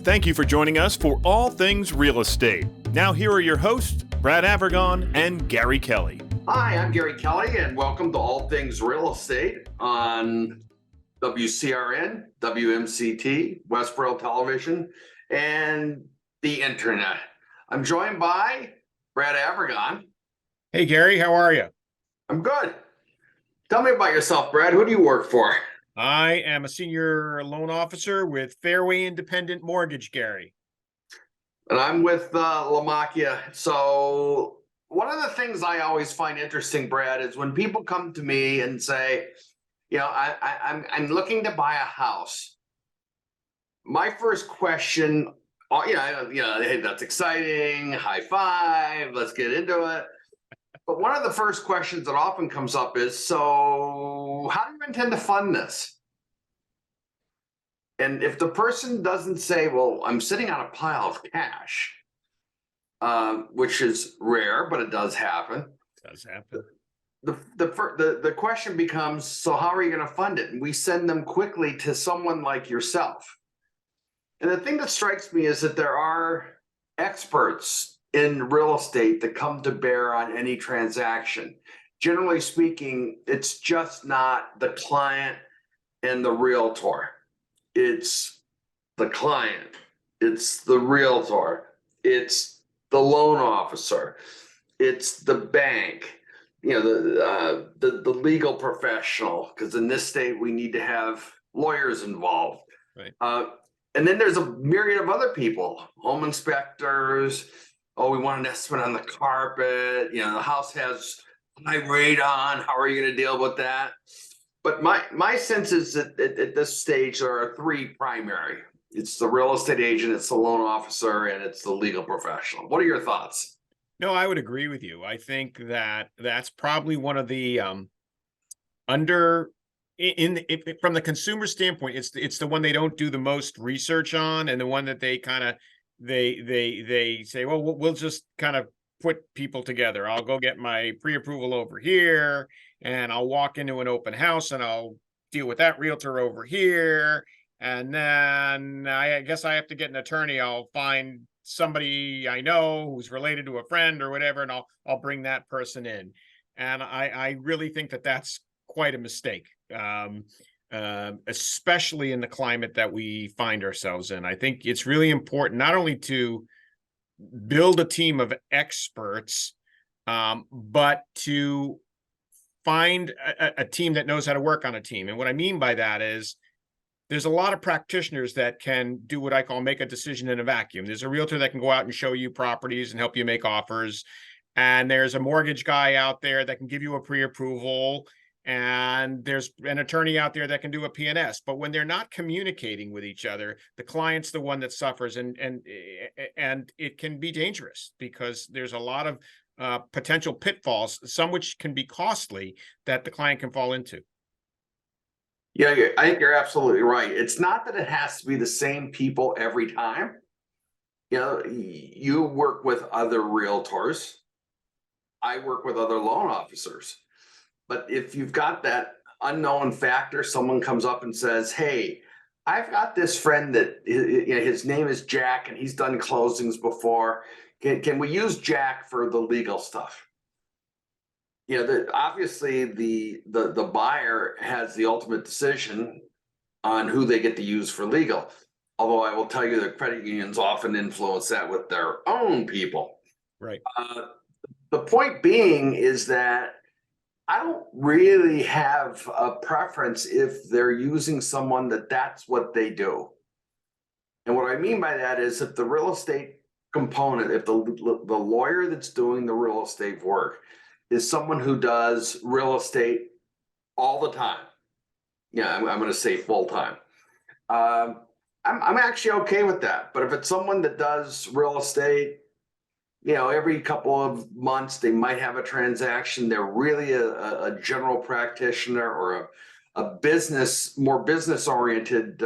Thank you for joining us for All Things Real Estate. Now, here are your hosts, Brad Avergon and Gary Kelly. Hi, I'm Gary Kelly, and welcome to All Things Real Estate on WCRN, WMCT, Westboro Television, and the internet. I'm joined by Brad Avergon. Hey, Gary, how are you? I'm good. Tell me about yourself, Brad. Who do you work for? I am a senior loan officer with Fairway Independent Mortgage, Gary. And I'm with Lamakia. So one of the things I always find interesting, Brad, is when people come to me and say, you know, I'm looking to buy a house. My first question, hey, that's exciting. High five. Let's get into it. But one of the first questions that often comes up is, so how do you intend to fund this? And if the person doesn't say, well, I'm sitting on a pile of cash, which is rare, but it does happen. It does happen. The question becomes, so how are you going to fund it? And we send them quickly to someone like yourself. And the thing that strikes me is that there are experts in real estate that come to bear on any transaction. Generally speaking, it's just not the client and the realtor. It's the client, it's the realtor, it's the loan officer, it's the bank, the legal professional, because in this state we need to have lawyers involved. Right. And then there's a myriad of other people, home inspectors. Oh, we want an estimate on the carpet. The house has high radon. How are you going to deal with that? But my sense is that at this stage, there are three primary. It's the real estate agent, it's the loan officer, and it's the legal professional. What are your thoughts? No, I would agree with you. I think that that's probably one of the from the consumer standpoint, it's the one they don't do the most research on, and the one that they kind of they say, well, we'll just kind of put people together. I'll go get my pre-approval over here, and I'll walk into an open house and I'll deal with that realtor over here. And then I guess I have to get an attorney. I'll find somebody I know who's related to a friend or whatever, and I'll bring that person in. And I really think that that's quite a mistake. Especially in the climate that we find ourselves in. I think it's really important not only to build a team of experts, but to find a team that knows how to work on a team. And what I mean by that is there's a lot of practitioners that can do what I call make a decision in a vacuum. There's a realtor that can go out and show you properties and help you make offers. And there's a mortgage guy out there that can give you a pre-approval. And there's an attorney out there that can do a P&S. But when they're not communicating with each other, the client's the one that suffers, and it can be dangerous because there's a lot of potential pitfalls, some which can be costly, that the client can fall into. Yeah, I think you're absolutely right. It's not that it has to be the same people every time. You work with other realtors. I work with other loan officers. But if you've got that unknown factor, someone comes up and says, hey, I've got this friend that his name is Jack and he's done closings before. Can we use Jack for the legal stuff? Obviously the buyer has the ultimate decision on who they get to use for legal. Although I will tell you that credit unions often influence that with their own people. Right. The point being is that I don't really have a preference if they're using someone that's what they do. And what I mean by that is if the real estate component, if the lawyer that's doing the real estate work is someone who does real estate all the time, I'm going to say full time, I'm actually okay with that. But if it's someone that does real estate, every couple of months they might have a transaction, they're really a general practitioner or a more business oriented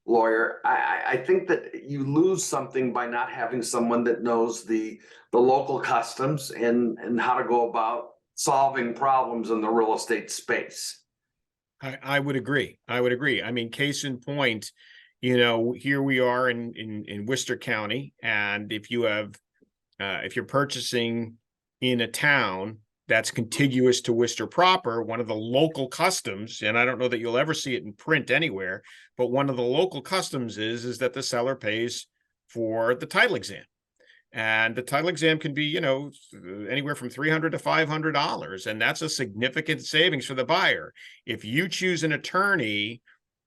lawyer, I think that you lose something by not having someone that knows the local customs and how to go about solving problems in the real estate space. I would agree. I mean, case in point, you know, here we are in Worcester County, and if you're purchasing in a town that's contiguous to Worcester proper, one of the local customs, and I don't know that you'll ever see it in print anywhere, but one of the local customs is that the seller pays for the title exam. And the title exam can be, you know, anywhere from $300 to $500, and that's a significant savings for the buyer. If you choose an attorney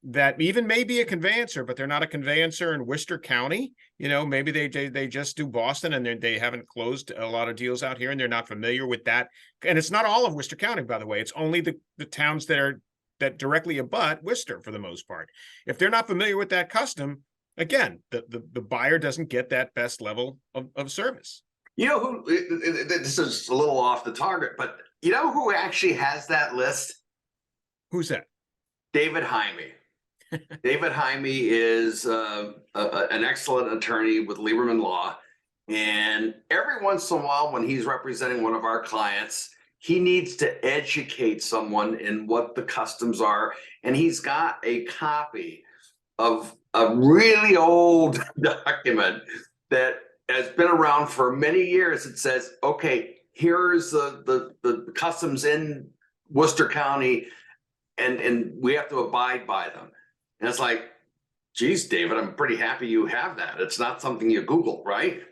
that even may be a conveyancer, but they're not a conveyancer in Worcester County, you know, maybe they just do Boston, and they haven't closed a lot of deals out here, and they're not familiar with that. And it's not all of Worcester County, by the way. It's only the towns that directly abut Worcester for the most part. If they're not familiar with that custom, again, the buyer doesn't get that best level of service. You know who, this is a little off the target, but you know who actually has that list? Who's that? David Jaime. David Jaime is an excellent attorney with Lieberman Law. And every once in a while, when he's representing one of our clients, he needs to educate someone in what the customs are. And he's got a copy of a really old document that has been around for many years. It says, okay, here's the customs in Worcester County, and we have to abide by them. And it's like, geez, David, I'm pretty happy you have that. It's not something you Google, right?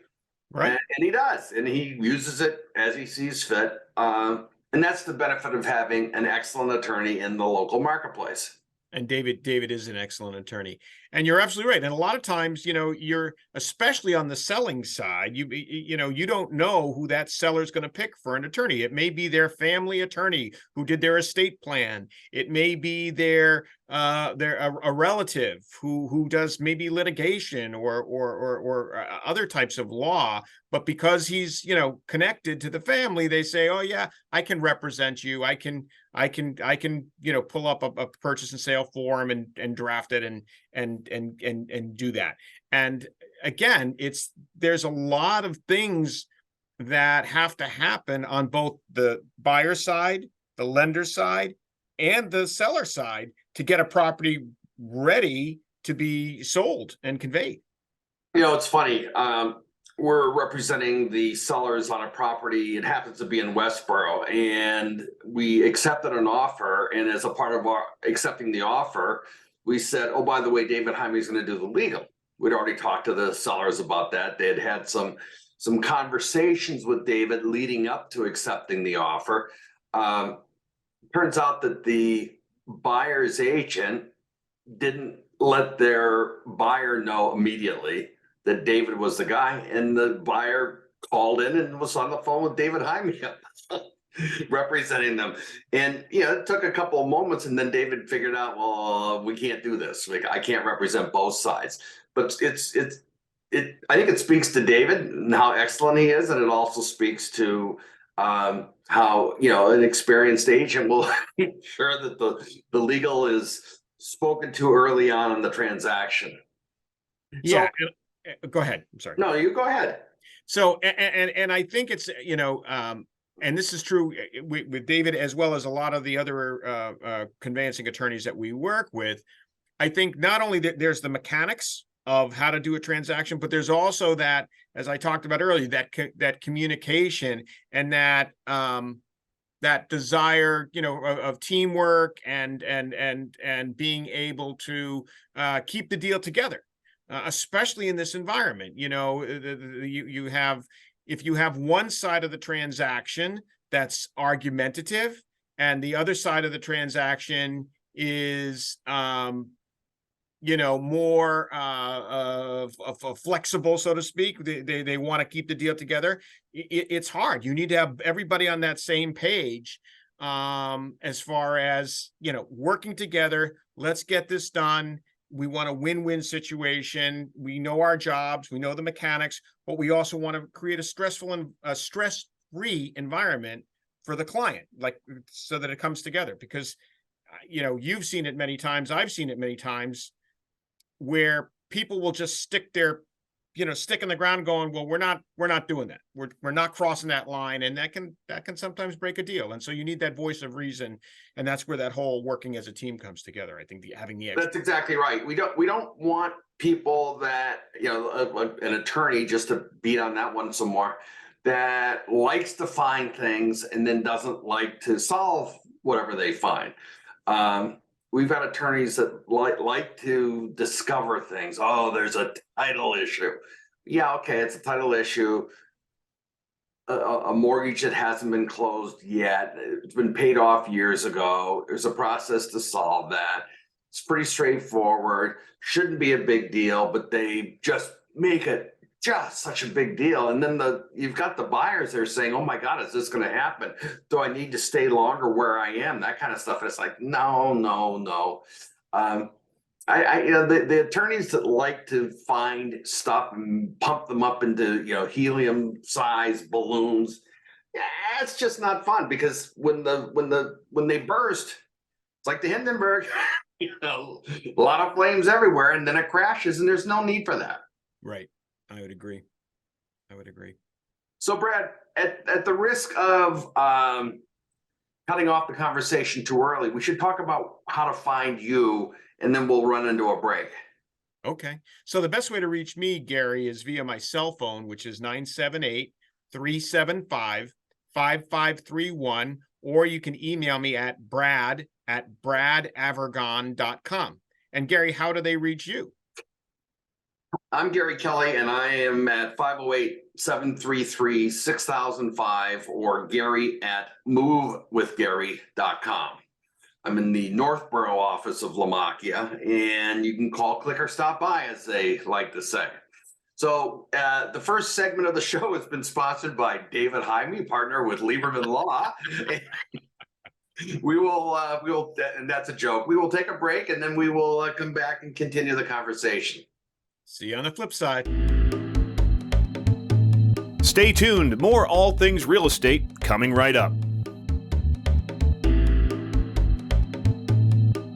Right. And he does, and he uses it as he sees fit. And that's the benefit of having an excellent attorney in the local marketplace. And David is an excellent attorney, and you're absolutely right. And a lot of times, you know, you're especially on the selling side, you know, you don't know who that seller is going to pick for an attorney. It may be their family attorney who did their estate plan. It may be their a relative who does maybe litigation or other types of law. But because he's, you know, connected to the family, they say, oh yeah, I can represent you. I can, you know, pull up a purchase and sale form and draft it and do that. And again, there's a lot of things that have to happen on both the buyer side, the lender side, and the seller side to get a property ready to be sold and conveyed. You know, it's funny. We're representing the sellers on a property. It happens to be in Westboro, and we accepted an offer. And as a part of our accepting the offer, we said, oh, by the way, David Jaime is going to do the legal. We'd already talked to the sellers about that. They had some conversations with David leading up to accepting the offer. Turns out that the buyer's agent didn't let their buyer know immediately that David was the guy, and the buyer called in and was on the phone with David Jaime representing them. And you know, it took a couple of moments, and then David figured out, well, we can't do this. Like, I can't represent both sides. But I think it speaks to David and how excellent he is, and it also speaks to how, you know, an experienced agent will make sure that the legal is spoken to early on in the transaction. Yeah. So, go ahead. I'm sorry. No, you go ahead. So, and I think it's, you know, and this is true with David, as well as a lot of the other conveyancing attorneys that we work with. I think not only that there's the mechanics of how to do a transaction, but there's also that, as I talked about earlier, that communication and that desire, you know, of teamwork and being able to keep the deal together. Especially in this environment, you know, you have, if you have one side of the transaction that's argumentative and the other side of the transaction is, you know, more flexible, so to speak. They want to keep the deal together. It's hard. You need to have everybody on that same page as far as, you know, working together. Let's get this done. We want a win-win situation. We know our jobs. We know the mechanics, but we also want to create a stressful and stress-free environment for the client, like, so that it comes together. Because, you know, you've seen it many times. I've seen it many times where people will just stick in the ground going, well, we're not doing that. We're not crossing that line. And that can sometimes break a deal. And so you need that voice of reason. And that's where that whole working as a team comes together. I think having the That's exactly right. We don't want people that, an attorney, just to beat on that one some more, that likes to find things and then doesn't like to solve whatever they find. We've got attorneys that like to discover things. Oh, there's a title issue. Yeah, okay, it's a title issue. A mortgage that hasn't been closed yet. It's been paid off years ago. There's a process to solve that. It's pretty straightforward. Shouldn't be a big deal, but they just make it just such a big deal. And then you've got the buyers there saying, "Oh my God, is this going to happen? Do I need to stay longer where I am?" That kind of stuff. And it's like, no. The attorneys that like to find stuff and pump them up into, helium size balloons, yeah, it's just not fun, because when they burst, it's like the Hindenburg, a lot of flames everywhere, and then it crashes, and there's no need for that. Right. I would agree. So, Brad, at the risk of cutting off the conversation too early, we should talk about how to find you, and then we'll run into a break. Okay. So the best way to reach me, Gary, is via my cell phone, which is 978-375-5531, or you can email me at brad@bradavergon.com. And Gary, how do they reach you? I'm Gary Kelly, and I am at 508-733-6005, or Gary@movewithgary.com. I'm in the Northborough office of Lamakia, and you can call, click, or stop by, as they like to say. So the first segment of the show has been sponsored by David Jaime, partner with Lieberman Law. We will, and that's a joke. We will take a break, and then we will come back and continue the conversation. See you on the flip side. Stay tuned. More All Things Real Estate coming right up.